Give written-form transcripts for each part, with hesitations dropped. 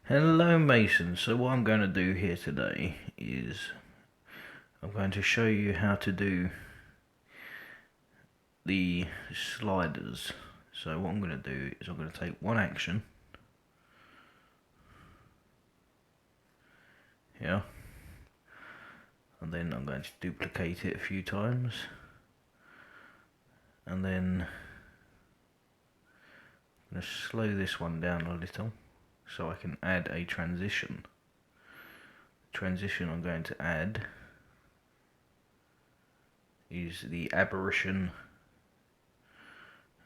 Hello Mason, so what I'm going to do here today is I'm going to show you how to do the sliders. So what I'm going to do is I'm going to take one action here and then I'm going to duplicate it a few times and then I'm going to slow this one down a little so I can add a transition. The transition I'm going to add is the aberration.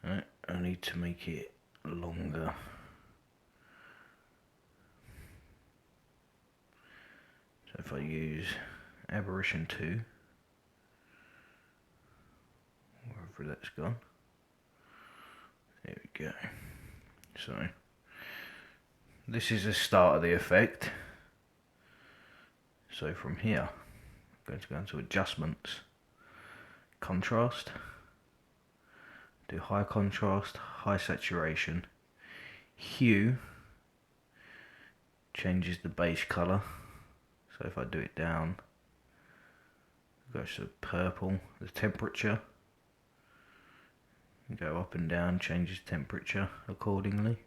Right, I need to make it longer. So if I use aberration 2, wherever that's gone, there we go. So this is the start of the effect. So from here, I'm going to go into adjustments, contrast, do high contrast, high saturation, hue, changes the base colour. So if I do it down, it goes to purple. The temperature, go up and down, changes temperature accordingly.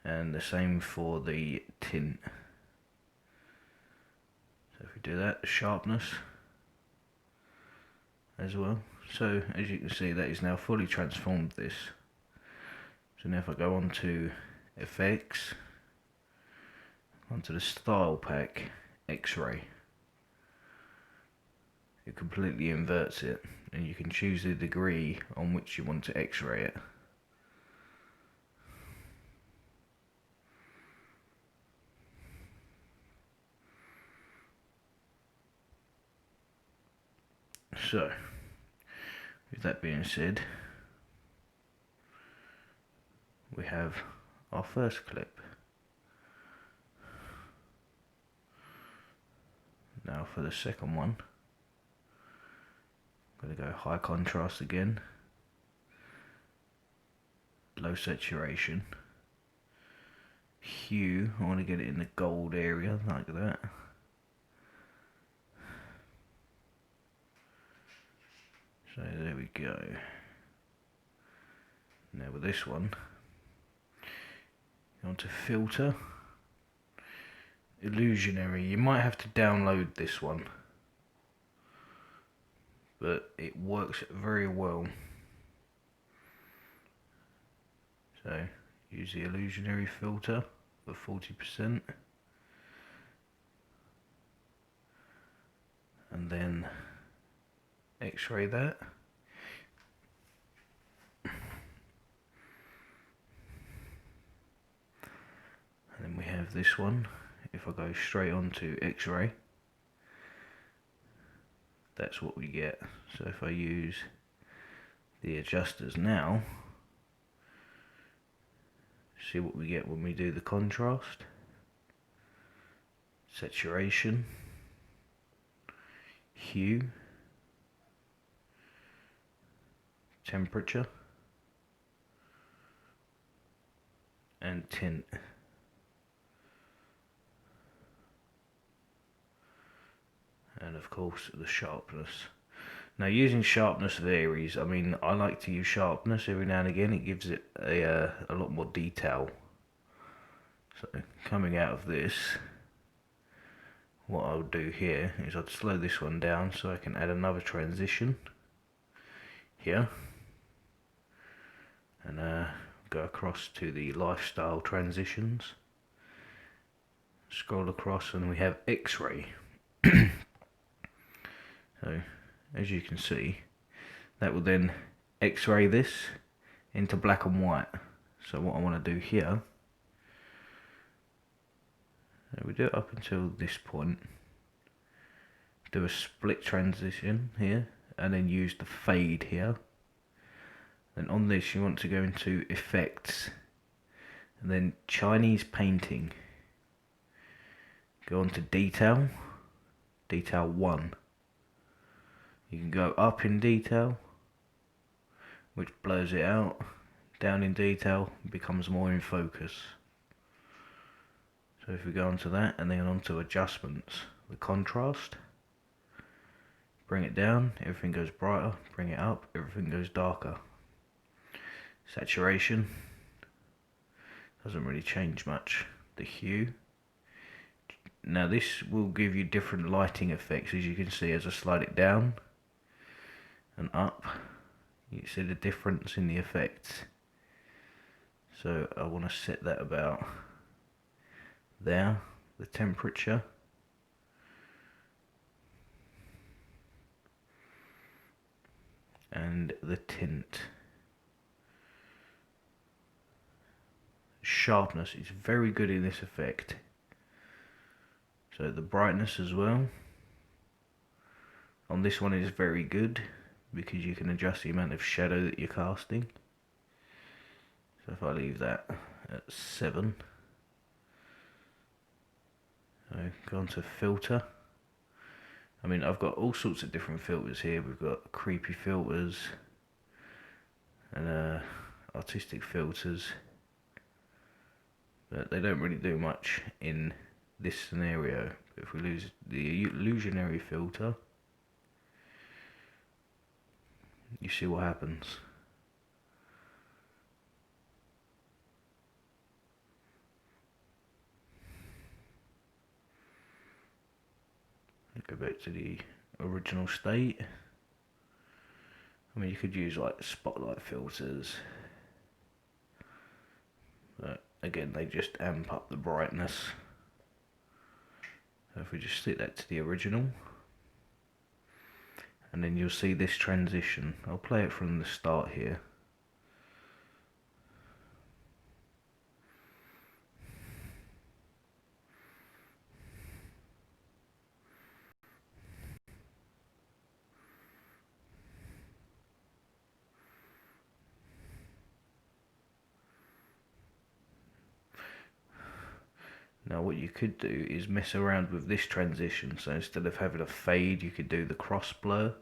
And the same for the tint. So if we do that, the sharpness as well. So as you can see, that is now fully transformed this. So now if I go on to effects, onto the style pack, X-ray, it completely inverts it, and you can choose the degree on which you want to X-ray it. So with that being said, we have our first clip. Now for the second one, I'm going to go high contrast again, low saturation, hue, I want to get it in the gold area like that. So there we go. Now with this one, go on to filter, illusionary. You might have to download this one, but it works very well. So use the illusionary filter for 40%, and then X-ray that. And then we have this one. If I go straight on to X-ray, that's what we get. So if I use the adjusters now, see what we get when we do the contrast, saturation, hue, temperature, and tint. And of course the sharpness. Now using sharpness varies. I mean, I like to use sharpness every now and again. It gives it a lot more detail. So coming out of this, what I'll do here is I'd slow this one down so I can add another transition here, and go across to the lifestyle transitions, scroll across, and we have X-ray. So as you can see, that will then X-ray this into black and white. So what I want to do here, we do it up until this point, do a split transition here, and then use the fade here. Then on this you want to go into effects, and then Chinese painting, go on to detail, detail 1. You can go up in detail, which blurs it out, down in detail, becomes more in focus. So if we go onto that and then onto adjustments, the contrast, bring it down, everything goes brighter, bring it up, everything goes darker. Saturation, doesn't really change much. The hue, now this will give you different lighting effects, as you can see as I slide it down and up, you see the difference in the effects. So I want to set that about there, the temperature. And the tint. Sharpness is very good in this effect. So the brightness as well. On this one is very good because you can adjust the amount of shadow that you're casting. So if I leave that at 7. So go on to filter. I mean, I've got all sorts of different filters here. We've got creepy filters and artistic filters, but they don't really do much in this scenario. But if we lose the illusionary filter, you see what happens. Go back to the original state. I mean, you could use like spotlight filters, but again, they just amp up the brightness. So if we just stick that to the original, and then you'll see this transition. I'll play it from the start here. Now what you could do is mess around with this transition. So instead of having a fade, you could do the cross blur.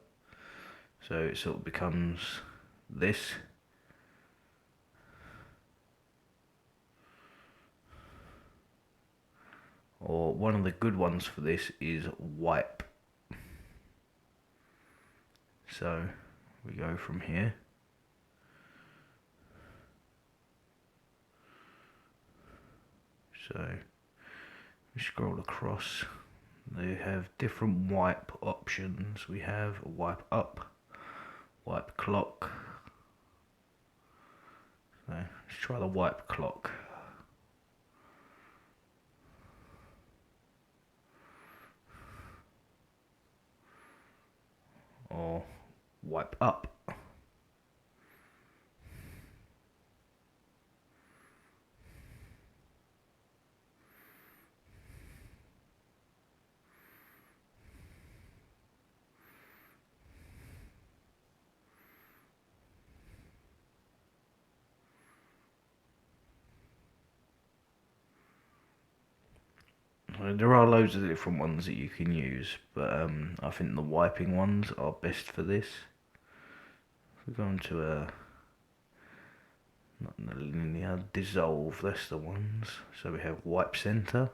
So it sort of becomes this. Or one of the good ones for this is wipe. So we go from here. So we scroll across. They have different wipe options. We have wipe up, wipe clock. So let's try the wipe clock. Or wipe up. There are loads of different ones that you can use, but I think the wiping ones are best for this. We're going to not the linear, dissolve, that's the ones. So we have wipe center.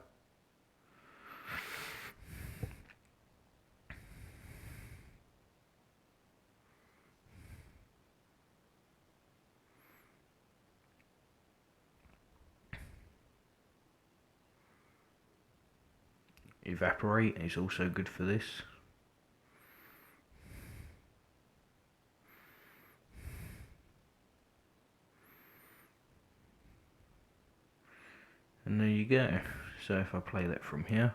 Evaporate is also good for this. And there you go. So if I play that from here,